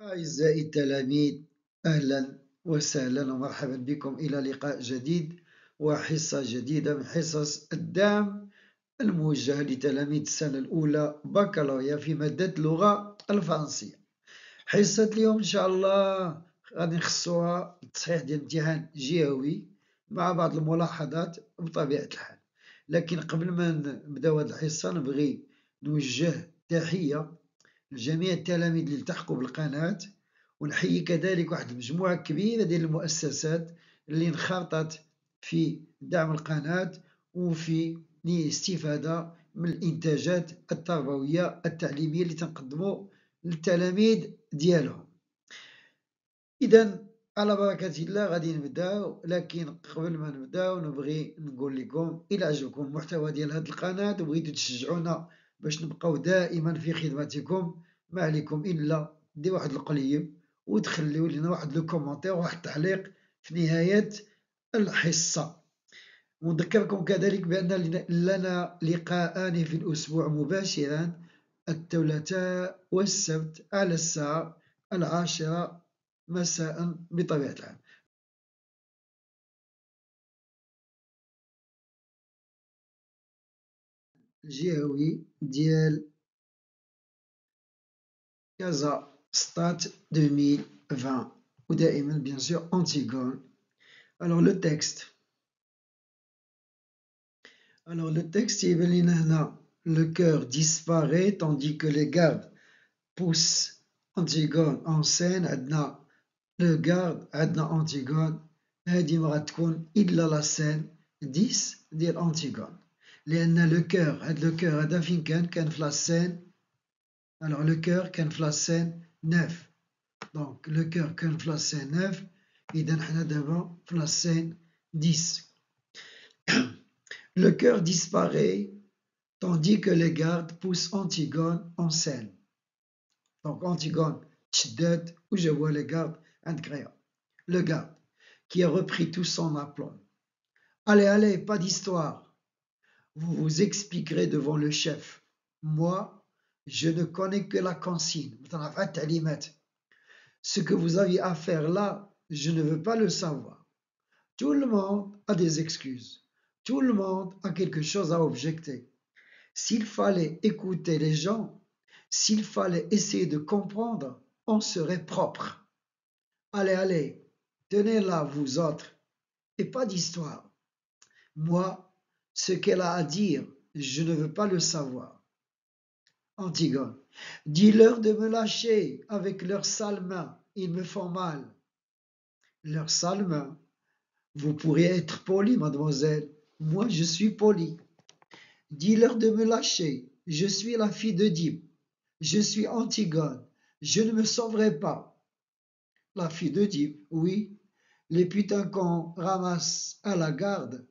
أعزائي التلاميذ، أهلا وسهلا ومرحبا بكم إلى لقاء جديد وحصة جديدة من حصص الدعم الموجهة لتلاميذ السنة الأولى بكالوريا في مادة اللغة الفرنسية. حصة اليوم إن شاء الله غادي نخصوها التصحيح ديال امتحان جهوي مع بعض الملاحظات بطبيعة الحال. لكن قبل ما نبداو هذه الحصة نبغي نوجه تحية لجميع التلاميذ اللي التحقوا بالقناة، ونحيي كذلك واحد المجموعة كبيرة ديال المؤسسات اللي انخرطت في دعم القناة وفي الاستفادة من الإنتاجات التربوية التعليمية اللي تنقدموا للتلاميذ ديالهم. إذا على بركة الله غادي نبداو، لكن قبل ما نبداو نبغي نقول لكم إلا عجبكم المحتوى ديال هذه القناة وبغيتو تشجعونا باش نبقاو دائما في خدمتكم، ما عليكم إلا دير واحد القليب وتخليو لنا واحد لو كومونتير وواحد التعليق في نهاية الحصة. ونذكركم كذلك بأن لنا لقاءان في الأسبوع مباشرا، الثلاثاء والسبت على الساعة 10 مساء بطبيعة الحال. الجهوي ديال كازا ستات 2020 ودائما bien sûr Antigone. Alors le texte. يبان لنا هنا le cœur disparaît tandis que les gardes poussent Antigone en scène. عندنا le garde عندنا Antigone، هذه ما غتكون إلا لا سين 10 ديال أنتيغون، لأن لو كور هاد لو كور هذا فين كان في لا سين. alors le cœur كان في لا سين 9، donc le cœur كان في لا سين 9، إذا حنا دابا في لا سين 10. Le cœur disparaît tandis que les gardes poussent Antigone en scène. Donc Antigone تشدات وجاوها les gardes عند كريا. Le garde qui a repris tout son aplomb. Allez, allez, pas d'histoire. Vous vous expliquerez devant le chef. Moi, je ne connais que la consigne. Ce que vous aviez à faire là, je ne veux pas le savoir. Tout le monde a des excuses. Tout le monde a quelque chose à objecter. S'il fallait écouter les gens, s'il fallait essayer de comprendre, on serait propre. Allez, allez, tenez là, vous autres, et pas d'histoire. Moi, ce qu'elle a à dire, je ne veux pas le savoir. Antigone. Dis-leur de me lâcher avec leurs sales mains, ils me font mal. Leurs sales mains. Vous pourriez être poli, mademoiselle. Moi, je suis poli. Dis-leur de me lâcher. Je suis la fille d'Oedipe. Je suis Antigone. Je ne me sauverai pas. La fille d'Oedipe, oui. Les putains qu'on ramasse à la garde.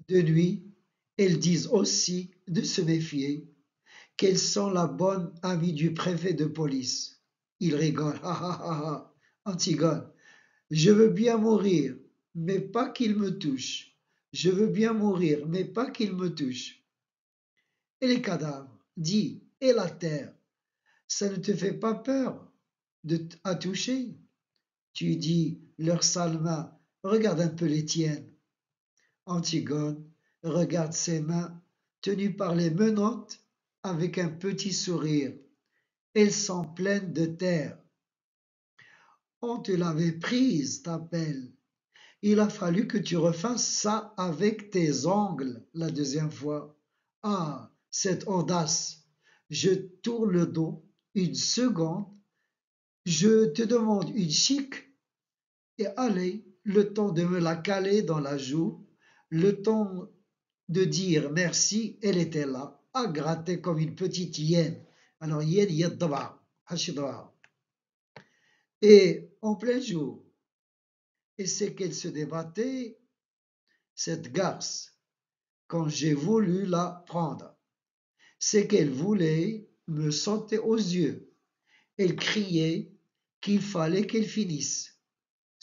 De nuit, elles disent aussi de se méfier, qu'elles sont la bonne amie du préfet de police. Il rigole. Ha ha ha ha. Antigone. Je veux bien mourir, mais pas qu'il me touche. Je veux bien mourir, mais pas qu'il me touche. Et les cadavres, dis, et la terre, ça ne te fait pas peur à toucher? Tu dis, leurs sales mains, regarde un peu les tiennes. Antigone regarde ses mains tenues par les menottes avec un petit sourire. Elles sont pleines de terre. On te l'avait prise, ta pelle. Il a fallu que tu refasses ça avec tes ongles la deuxième fois. Ah, cette audace! Je tourne le dos une seconde, je te demande une chic, et allez, le temps de me la caler dans la joue, le temps de dire merci, elle était là, à gratter comme une petite hyène. Alors, hyène, hyène d'abord, et en plein jour. Et c'est qu'elle se débattait, cette garce, quand j'ai voulu la prendre. C'est qu'elle voulait me sauter aux yeux. Elle criait qu'il fallait qu'elle finisse.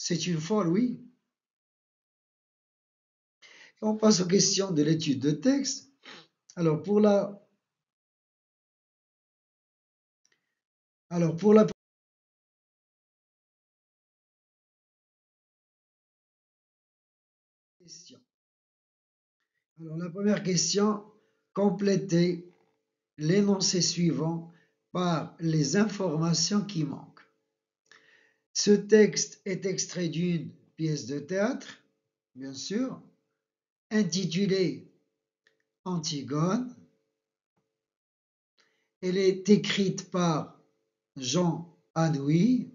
C'est une folle, oui. On passe aux questions de l'étude de texte. Alors, pour la question. Alors, la première question, complétez l'énoncé suivant par les informations qui manquent. Ce texte est extrait d'une pièce de théâtre, bien sûr, intitulée Antigone. Elle est écrite par Jean Anouilh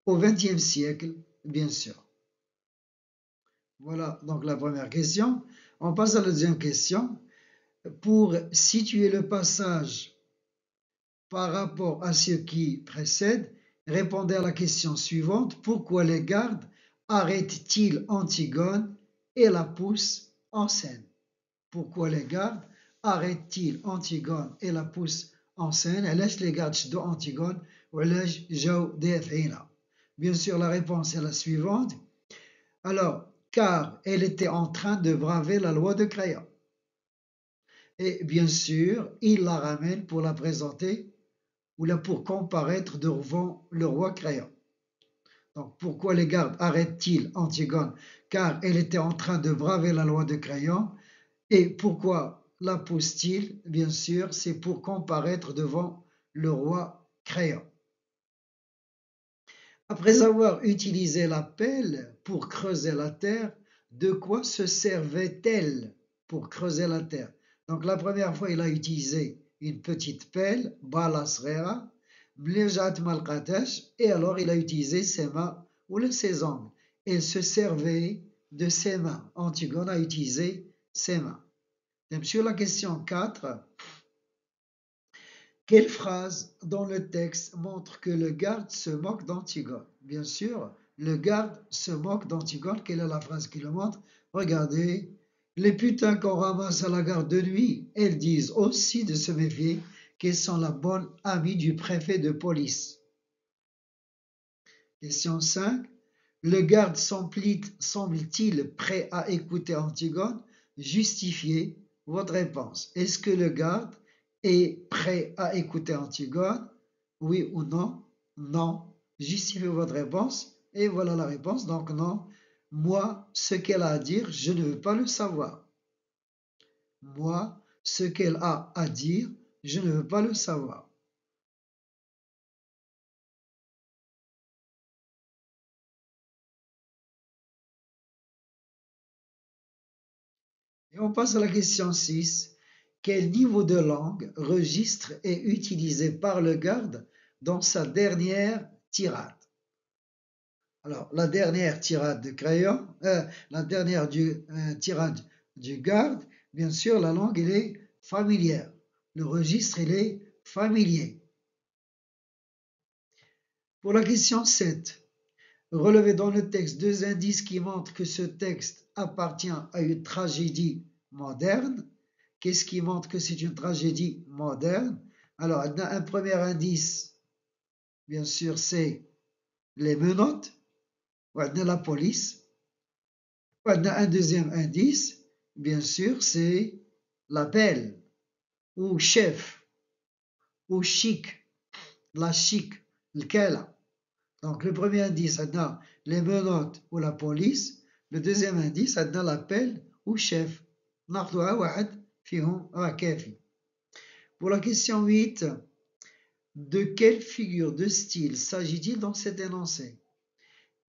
au XXe siècle, bien sûr. Voilà donc la première question. On passe à la deuxième question. Pour situer le passage par rapport à ce qui précède, répondez à la question suivante. Pourquoi les gardes arrêtent-ils Antigone et la poussent en scène? Pourquoi les gardes arrêtent-ils Antigone et la poussent en scène? علاش les gardes شدوا Antigone وعلاش جاو دافعينها? Bien sûr, la réponse est la suivante. Alors, car elle était en train de braver la loi de Créon. Et bien sûr, il la ramène pour la présenter ou là pour comparaître devant le roi Créon. Donc, pourquoi les gardes arrêtent-ils Antigone? Car elle était en train de braver la loi de Créon. Et pourquoi la pousse-t-il? Bien sûr, c'est pour comparaître devant le roi Créon. Après avoir utilisé la pelle pour creuser la terre, de quoi se servait-elle pour creuser la terre? Donc la première fois, il a utilisé une petite pelle, bala sghera, et alors il a utilisé ses mains ou ses ongles. Il se servait de ses mains. Antigone a utilisé ses mains. Donc, sur la question 4, quelle phrase dans le texte montre que le garde se moque d'Antigone? Bien sûr, le garde se moque d'Antigone. Quelle est la phrase qui le montre? Regardez, les putains qu'on ramasse à la gare de nuit, elles disent aussi de se méfier qu'elles sont la bonne amie du préfet de police. Question 5. Le garde semble-t-il prêt à écouter Antigone? Justifiez votre réponse. Est-ce que le garde est prêt à écouter Antigone? Oui ou non? Non. Justifiez votre réponse. Et voilà la réponse. Donc non. Moi, ce qu'elle a à dire, je ne veux pas le savoir. Moi, ce qu'elle a à dire, je ne veux pas le savoir. Et on passe à la question 6. Quel niveau de langue, registre est utilisé par le garde dans sa dernière tirade? Alors, la dernière tirade de Crayon, la dernière tirade du garde, bien sûr, la langue, elle est familière. Le registre, il est familier. Pour la question 7, relevez dans le texte deux indices qui montrent que ce texte appartient à une tragédie moderne. Qu'est-ce qui montre que c'est une tragédie moderne? Alors, un premier indice, bien sûr, c'est les menottes, la police. Un deuxième indice, bien sûr, c'est l'appel, ou chef, ou chic, la chic, lequel. Donc, le premier indice, c'est les menottes ou la police. Le deuxième indice, c'est l'appel ou chef. ناخذها واحد فيهم راه كافي. Pour la question 8, de quelle figure de style s'agit-il dans cet énoncé?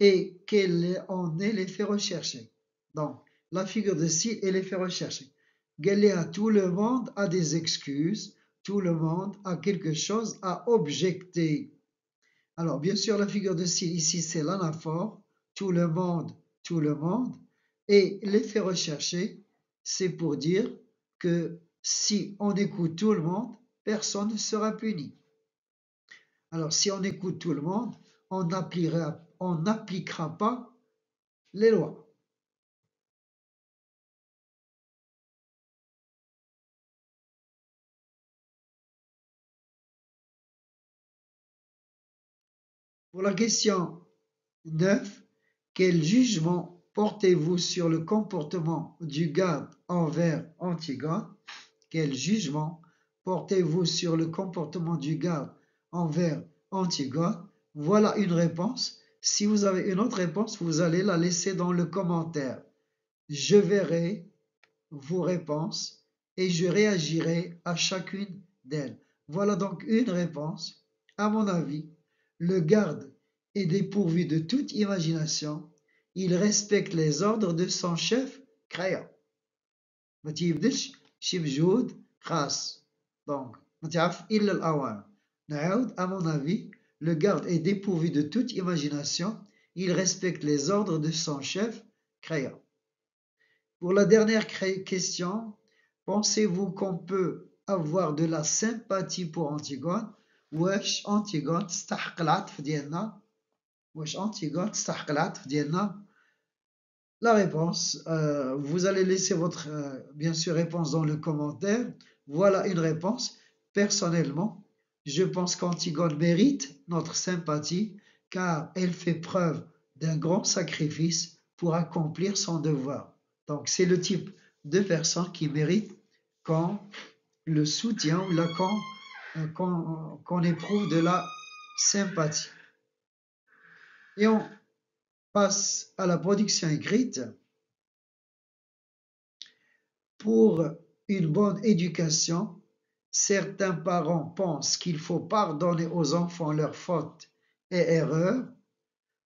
Et quel en est l'effet recherché? Donc, la figure de style et l'effet recherché. Galéa, tout le monde a des excuses, tout le monde a quelque chose à objecter. Alors, bien sûr, la figure de style ici, c'est l'anaphore, tout le monde, tout le monde. Et l'effet recherché, c'est pour dire que si on écoute tout le monde, personne ne sera puni. Alors, si on écoute tout le monde, on n'appliquera pas les lois. Pour la question 9, Quel jugement portez-vous sur le comportement du garde envers Antigone? Quel jugement portez-vous sur le comportement du garde envers Antigone? Voilà une réponse. Si vous avez une autre réponse, vous allez la laisser dans le commentaire. Je verrai vos réponses et je réagirai à chacune d'elles. Voilà donc une réponse. À mon avis, le garde est dépourvu de toute imagination. Il respecte les ordres de son chef créant. ما تيبذلش شي مجهود خاص. Donc, ما تعرف إلا الأوامر. نعاود, à mon avis, le garde est dépourvu de toute imagination. Il respecte les ordres de son chef créant. Pour la dernière question, pensez-vous qu'on peut avoir de la sympathie pour Antigone? واش Antigone تستحق العطف ديالنا؟ واش Antigone تستحق العطف ديالنا؟ La réponse, vous allez laisser votre, bien sûr, réponse dans le commentaire. Voilà une réponse. Personnellement, je pense qu'Antigone mérite notre sympathie car elle fait preuve d'un grand sacrifice pour accomplir son devoir. Donc, c'est le type de personne qui mérite qu'on le soutient ou qu'on éprouve de la sympathie. Et on passe à la production écrite. Pour une bonne éducation, certains parents pensent qu'il faut pardonner aux enfants leurs fautes et erreurs.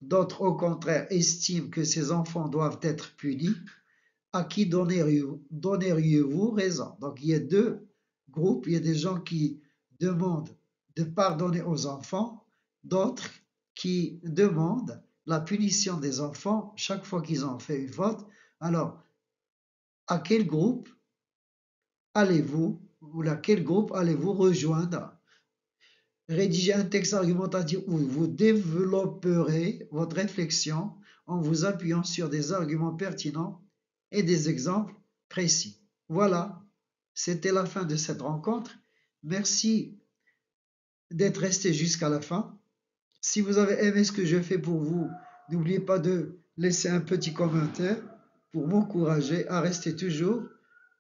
D'autres, au contraire, estiment que ces enfants doivent être punis. À qui donneriez-vous raison? Donc, il y a deux groupes. Il y a des gens qui demandent de pardonner aux enfants, d'autres qui demandent la punition des enfants chaque fois qu'ils ont fait une faute. Alors, à quel groupe allez-vous rejoindre? Rédigez un texte argumentatif où vous développerez votre réflexion en vous appuyant sur des arguments pertinents et des exemples précis. Voilà, c'était la fin de cette rencontre. Merci d'être resté jusqu'à la fin. Si vous avez aimé ce que je fais pour vous, n'oubliez pas de laisser un petit commentaire pour m'encourager à rester toujours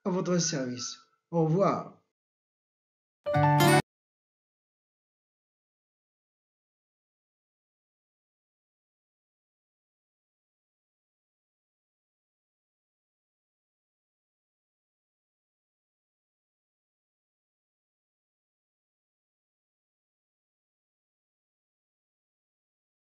à votre service. Au revoir.